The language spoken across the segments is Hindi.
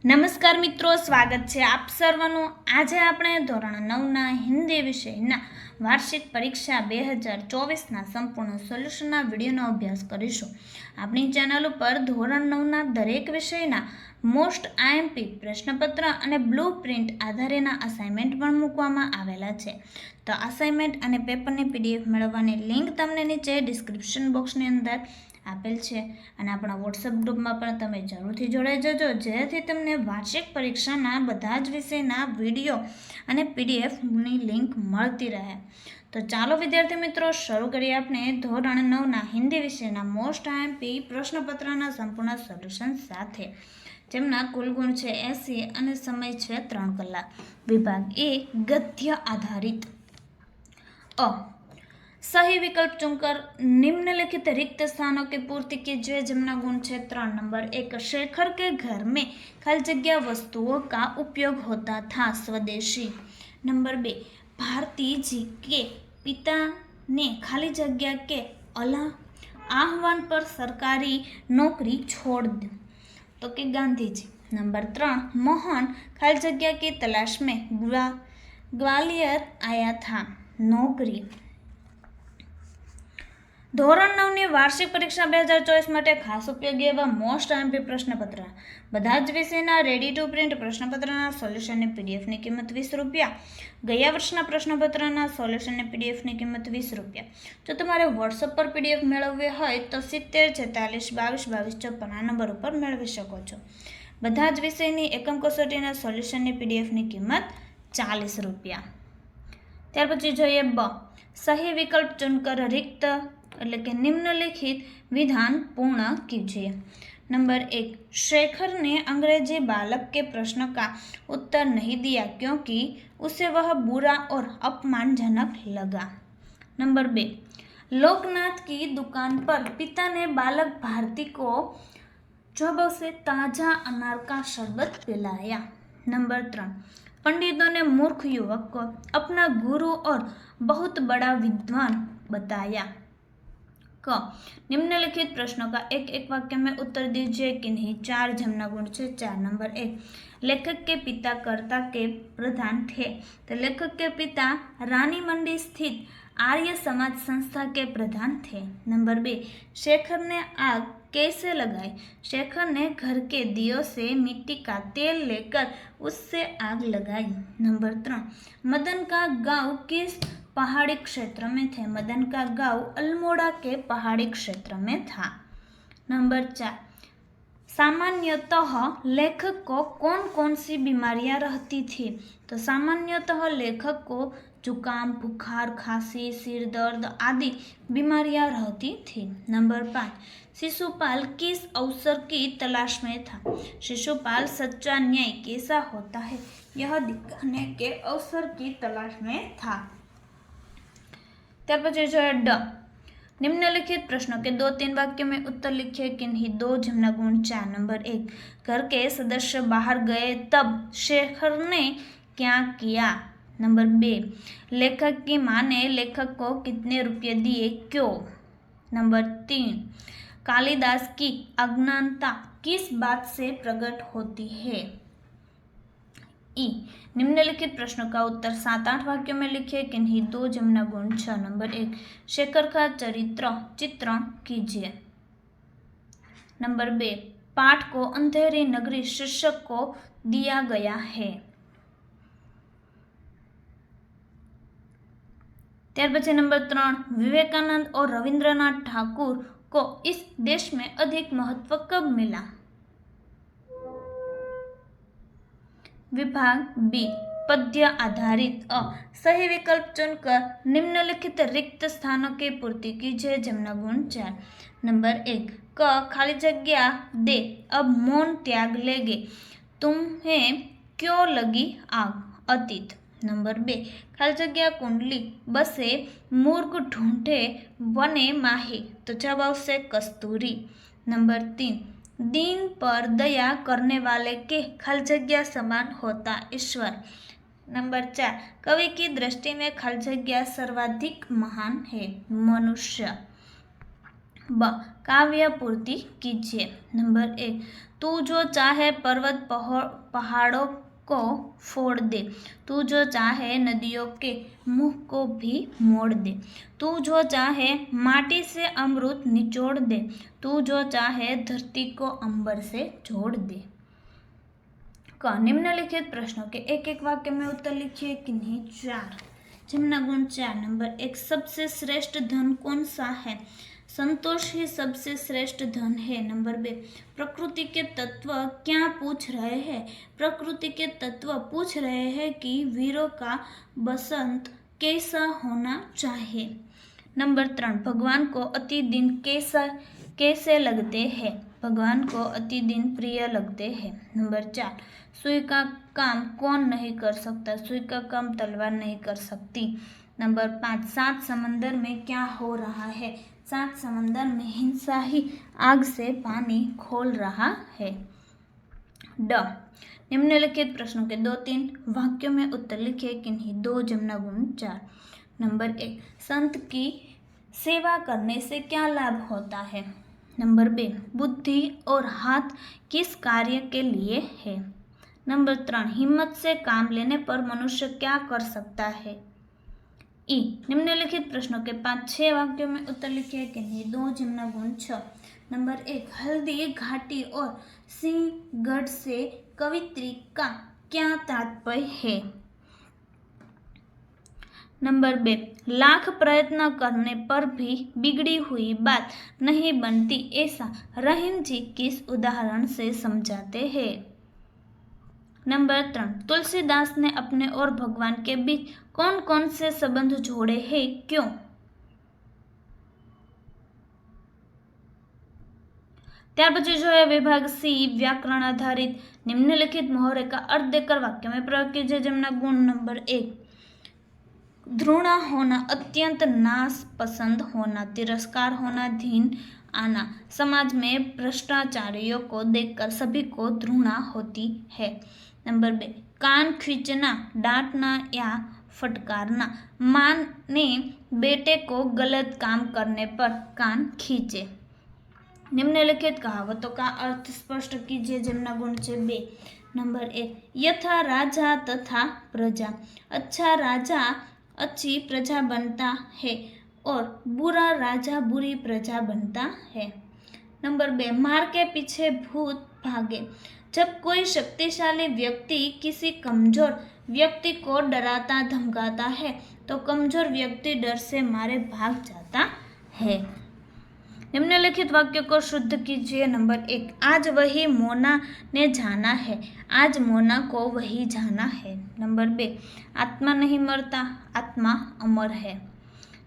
નમસ્કાર મિત્રો, સ્વાગત છે આપ સર્વનું। આજે આપણે ધોરણ 9ના હિન્દી વિષયના વાર્ષિક પરીક્ષા 2024ના સંપૂર્ણ સોલ્યુશનના વિડીયોનો અભ્યાસ કરીશું। આપણી ચેનલ ઉપર ધોરણ 9ના દરેક વિષયના મોસ્ટ આઈએમપી પ્રશ્નપત્ર અને બ્લુ પ્રિન્ટ આધારેના અસાઇનમેન્ટ પણ મૂકવામાં આવેલા છે। તો અસાઇનમેન્ટ અને પેપરની પીડીએફ મેળવવાની લિંક તમને નીચે ડિસ્ક્રિપ્શન બોક્સની અંદર આપેલ છે અને આપણા વોટ્સએપ ગ્રુપમાં પણ તમે જરૂરથી જોડાઈ જજો, જેથી તમને વાર્ષિક પરીક્ષાના બધા જ વિષયના વિડીયો અને પીડીએફની લિંક મળતી રહે। તો ચાલો વિદ્યાર્થી મિત્રો, શરૂ કરીએ આપણે ધોરણ 9ના હિન્દી વિષયના મોસ્ટ આઈએમપી પ્રશ્નપત્રના સંપૂર્ણ સોલ્યુશન સાથે, જેમના કુલ ગુણ છે 80 અને સમય છે 3 કલાક। વિભાગ એ ગદ્ય આધારિત। सही विकल्प चुनकर निम्नलिखित रिक्त स्थानों की पूर्ति कीजिए, जमना गुण है 3। नंबर 1, शेखर के घर में खाली जगह वस्तुओं का उपयोग होता था, स्वदेशी। नंबर 2, भारती जी के पिता ने खाली जगह के आह्वान पर सरकारी नौकरी छोड़ दी, तो कि गांधी जी। नंबर 3, मोहन खाली जगह की तलाश में ग्वालियर आया था, नौकरी। ધોરણ 9ની વાર્ષિક પરીક્ષા 2024 માટે ખાસ ઉપયોગી એવા મોસ્ટ આઈએમપી પ્રશ્નપત્ર, બધા જ વિષયના રેડી ટુ પ્રિન્ટ પ્રશ્નપત્રના સોલ્યુશનની પીડીએફની કિંમત ₹20। ગયા વર્ષના પ્રશ્નપત્રના સોલ્યુશનની પીડીએફની કિંમત ₹20। જો તમારે વોટ્સઅપ પર પીડીએફ મેળવવી હોય તો 70 46 22 22 54 આ નંબર ઉપર મેળવી શકો છો। બધા જ વિષયની એકમ કસોટીના સોલ્યુશનની પીડીએફની કિંમત ₹40। ત્યાર પછી જોઈએ બ, સહી વિકલ્પ ચुनकर रिक्त એટલે કે निम्नलिखित विधान पूर्ण कीजिए। नंबर 1, शेखर ने अंग्रेजी बालक के प्रश्न का उत्तर नहीं दिया क्योंकि उसे वह बुरा और अपमानजनक लगा। नंबर 2, लोकनाथ की दुकान पर पिता ने बालक भारती को चौबों से ताजा अनार का शरबत पिलाया। नंबर 3, पंडितों ने मूर्ख युवक को अपना गुरु और बहुत बड़ा विद्वान बताया। क, निम्नलिखित प्रश्नों का एक एक वाक्य में उत्तर दीजिए कि नहीं। 4 जमना गुण है 4। नंबर 1, लेखक के पिता कर्ता के प्रधान थे, तो लेखक के पिता रानी मंडी स्थित आर्य समाज संस्था के प्रधान थे। नंबर 2, शेखर ने आग कैसे लगाई। शेखर ने घर के दियों से मिट्टी का तेल लेकर उससे आग लगाई। नंबर 3, मदन का गांव किस पहाड़ी क्षेत्र में थे। मदन का गांव अल्मोड़ा के पहाड़ी क्षेत्र में था। नंबर 4, सामान्यतः लेखक को कौन कौन सी बीमारियां रहती थी। तो सामान्यतः लेखक को जुकाम, बुखार, खांसी, सिर दर्द आदि बीमारियां रहती थी। नंबर 5, शिशुपाल किस अवसर की तलाश में था। शिशुपाल सच्चा न्याय कैसा होता है यह दिखाने के अवसर की तलाश में था। त्यार पछी जो है ड, निम्नलिखित प्रश्नों के 2-3 वाक्य में उत्तर लिखिए कि नहीं। 2 जमना गुण 4। नंबर 1, घर के सदस्य बाहर गए तब शेखर ने क्या किया। नंबर 2, लेखक की मां ने लेखक को कितने रुपये दिए, क्यों। नंबर 3, कालिदास की अज्ञानता किस बात से प्रकट होती है। ई, निम्नलिखित प्रश्नों का उत्तर 7-8 वाक्यों में लिखिए कि नहीं। 2 जमना गुण 6। नंबर 1, शेखर का चरित्र चित्रण कीजिए। नंबर 2, पाठ को अंधेरी नगरी शीर्षक को दिया गया है। त्यार पछी नंबर 3, विवेकानंद और रविंद्रनाथ ठाकुर को इस देश में अधिक महत्व कब मिला। विभाग बी, पद्य आधारित। सही विकल्प चुनकर निम्नलिखित रिक्त स्थानों की पूर्ति कीजिए, जमना गुण 4। नंबर 1, क, खाली जगह दे अब मौन त्याग लेगे, तुम्हें क्यों लगी आग, अतीत। नंबर 2, खाली जगह कुंडली बसे मूर्ख ढूंढे वने माही, तो जवाब से कस्तूरी। नंबर 3, दीन पर दया करने वाले के खाली जगह समान होता ईश्वर। नंबर 4, कवि की दृष्टि में खाली जगह सर्वाधिक महान है, मनुष्य। ब, काव्य पूर्ति कीजिए। नंबर 1, तू जो चाहे पर्वत पहाड़ों को फोड़ दे, तू जो चाहे नदियों के मुंह को भी मोड़ दे, तू जो चाहे माटी से अमृत निचोड़ दे, तू जो चाहे धरती को अंबर से जोड़ दे। क निम्नलिखित प्रश्नों के एक एक वाक्य में उत्तर लिखिए किन्हीं 4। जमना गुण 4। नंबर 1, सबसे श्रेष्ठ धन कौन सा है? संतोष ही सबसे श्रेष्ठ धन है। नंबर 2, प्रकृति के तत्व क्या पूछ रहे हैं? प्रकृति के तत्व पूछ रहे हैं कि वीरों का बसंत कैसा होना चाहिए। नंबर 3, भगवान को अति दिन कैसे लगते हैं? भगवान को अति दिन प्रिय लगते हैं। नंबर 4, सुई का काम कौन नहीं कर सकता? सुई का काम तलवार नहीं कर सकती। नंबर 5, 7 समंदर में क्या हो रहा है? 7 समंदर में हिंसा ही आग से पानी खोल रहा है। ड निम्नलिखित प्रश्नों के 2-3 वाक्यों में उत्तर लिखिए किन्हीं 2। जमना गुण 4। नंबर 1, संत की सेवा करने से क्या लाभ होता है? नंबर 2, बुद्धि और हाथ किस कार्य के लिए है? नंबर 3, हिम्मत से काम लेने पर मनुष्य क्या कर सकता है? ई निम्नलिखित प्रश्नों के 5-6 वाक्यों में उत्तर लिखिए किन्हीं 2। जमना गुण 6। नंबर 1, हल्दी घाटी और सिंहगढ़ से कवित्री का क्या तात्पर्य है? नंबर 2, लाख प्रयत्न करने पर भी बिगड़ी हुई बात नहीं बनती, ऐसा रहीम जी किस उदाहरण से समझाते हैं? नंबर 3, तुलसीदास ने अपने और भगवान के बीच कौन कौन से संबंध जोड़े हैं, क्यों? ત્યાર પછી જોઈએ વિભાગ સી व्याकरण आधारित निम्नलिखित मोहरे का अर्थ देकर वाक्य में प्रयोग कीजिए। जमना गुण नंबर 1, ध्रुणा होना, अत्यंत नाश पसंद होना, तिरस्कार होना, धीन आना। समाज में भ्रष्टाचारियों को देखकर सभी को ध्रुणा होती है। नंबर 2, कान खींचना, डांटना या फटकारना। मां ने बेटे को गलत काम करने पर कान खींचे। निम्नलिखित कहावतों का अर्थ स्पष्ट कीजिए। जमना गुण 2। नंबर 1, यथा राजा तथा प्रजा। अच्छा राजा अच्छी प्रजा बनता है और बुरा राजा बुरी प्रजा बनता है। नंबर 2, मार के पीछे भूत भागे। जब कोई शक्तिशाली व्यक्ति किसी कमजोर व्यक्ति को डराता धमकाता है तो कमजोर व्यक्ति डर से मारे भाग जाता है। निम्नलिखित वाक्य को शुद्ध कीजिए। नंबर 1, आज वही मोना ने जाना है, आज मोना को वही जाना है। नंबर 2, आत्मा नहीं मरता, आत्मा अमर है।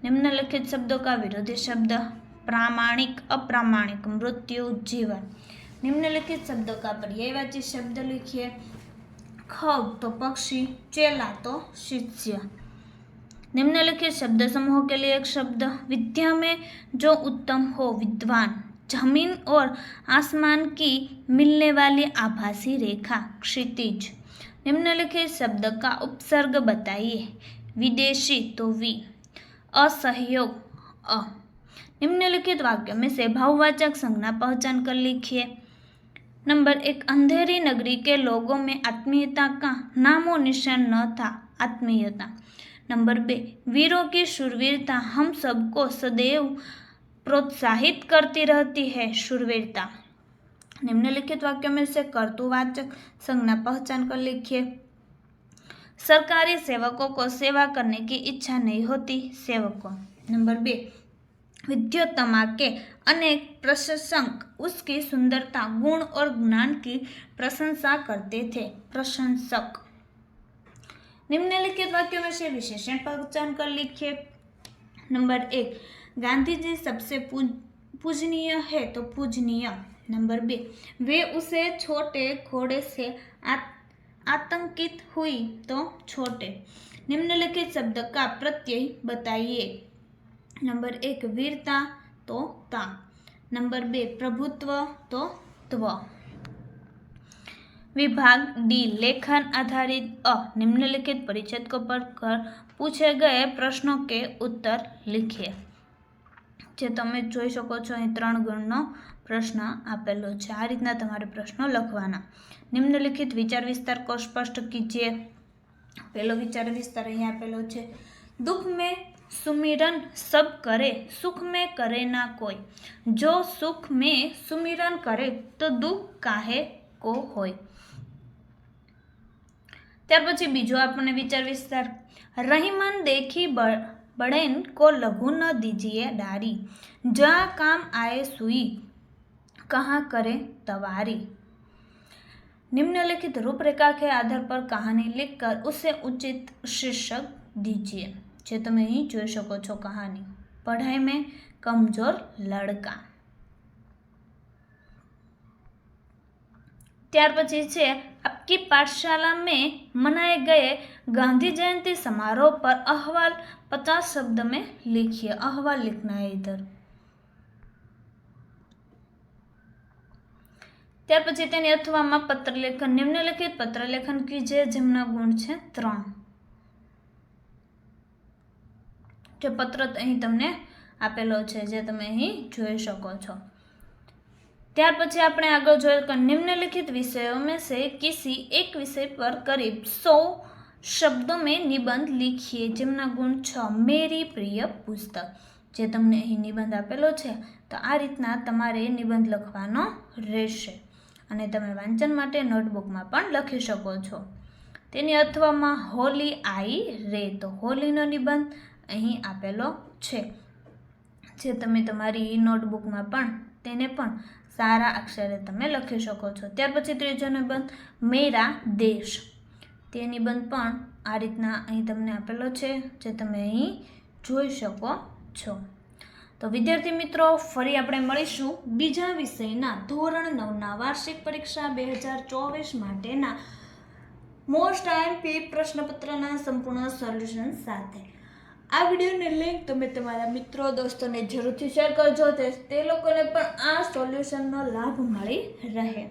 निम्नलिखित शब्दों का विरोधी शब्द प्रामाणिक, अप्रामाणिक, मृत्यु, जीवन। निम्नलिखित शब्दों का पर्यायवाची शब्द लिखिए। खग तो पक्षी, चेला तो शिष्य। निम्नलिखित शब्द समूह के लिए एक शब्द विद्या में जो उत्तम हो, विद्वान। जमीन और आसमान की मिलने वाली आभासी रेखा, क्षितिज। निम्नलिखित शब्द का उपसर्ग बताइए। विदेशी तो वी, असहयोग अ। निम्नलिखित वाक्यों में से भाववाचक संज्ञा पहचान कर लिखिए। नंबर 1, अंधेरी नगरी के लोगों में आत्मीयता का नामो निशान न था, आत्मीयता। नंबर 2, वीरों की शूरवीरता हम सबको सदैव प्रोत्साहित करती रहती है, शूरवीरता। निम्नलिखित वाक्यों में से कर्तुवाचक संज्ञा पहचान कर लिखिए। सरकारी सेवकों को सेवा करने की इच्छा नहीं होती, सेवकों। नंबर 2, विद्योत्तमा के अनेक प्रशंसक उसकी सुंदरता, गुण और ज्ञान की प्रशंसा करते थे, प्रशंसक। निम्नलिखित वाक्यों में से विशेषण पहचान कर लिखिए। नंबर 1, गांधी जी सबसे पूजनीय है तो पूजनीय। नंबर 2, वे उसे छोटे घोड़े से आतंकित हुई तो छोटे। निम्नलिखित शब्द का प्रत्यय बताइए। नंबर 1, वीरता तो ता। नंबर 2, प्रभुत्व तो त्व। विभाग डी, लेखन आधारित अ। निम्नलिखित परिच्छेद को पढ़कर पूछे गए प्रश्नों के उत्तर लिखिए। જે તમે જોઈ શકો છો અહીં 3 ગણનો પ્રશ્ન આપેલો છે। આ રીતના તમારે પ્રશ્નો લખવાના। નિમ્નલિખિત વિચાર વિસ્તાર को स्पष्ट कीजिए। पहलो विचार विस्तार अहीं आपेलो छे। दुख में सुमिरन सब करे, सुख में करे ना कोई। जो सुख में सुमिरन करे तो दुख काहे को होय। त्यार पछी बीजो आपने विचार विस्तार। रहीमन देखी बड़ेन को लघु न दीजिए डारी। जहाँ काम आए सुई, कहाँ करे तवारी। निम्नलिखित रूपरेखा के आधार पर कहानी लिखकर उसे उचित शीर्षक दीजिए। जे तमे અહીં જોઈ શકો છો कहानी पढ़ाई में कमजोर लड़का। ત્યાર પછી છે आपकी पाठशाला में मनाए गए गांधी जयंती समारोह पर अहवाल 50 शब्द में लिखिए। अहवाल लिखना है इधर। ત્યાર પછી તેની અથવામાં પત્રલેખન। નિમ્નલિખિત પત્રલેખન कीजिए જેમના ગુણ છે 3। जो पत्र અહીં તમને આપેલો છે જે તમે અહીં જોઈ શકો છો। ત્યાર પછી આપણે આગળ જોઈએ કે निम्नलिखित विषयों में से किसी एक विषय पर करीब 100 शब्दों में निबंध लिखिए જેમના ગુણ 6। मेरी प्रिय पुस्तक જે તમને અહીં નિબંધ આપેલો છે તો આ રીતના તમારે નિબંધ લખવાનો રહેશે અને તમે વાંચન માટે નોટબુકમાં પણ લખી શકો છો। તેની અથવામાં હોલી आई रे તો હોલીનો નિબંધ અહીં આપેલો છે જે તમે તમારી નોટબુકમાં પણ તેને પણ સારા અક્ષરે તમે લખી શકો છો। ત્યાર પછી ત્રીજો નિબંધ મેરા દેશ તે નિબંધ પણ આ રીતના અહીં તમને આપેલો છે જે તમે અહીં જોઈ શકો છો। તો વિદ્યાર્થી મિત્રો ફરી આપણે મળીશું બીજા વિષયના ધોરણ 9ના વાર્ષિક પરીક્ષા 2024 માટેના મોસ્ટ આઈએમપી પ્રશ્નપત્રના સંપૂર્ણ સોલ્યુશન સાથે। આ વિડીયોની લિંક તમે તમારા મિત્રો દોસ્તોને જરૂરથી શેર કરજો તે લોકોને પણ આ સોલ્યુશનનો લાભ મળી રહે।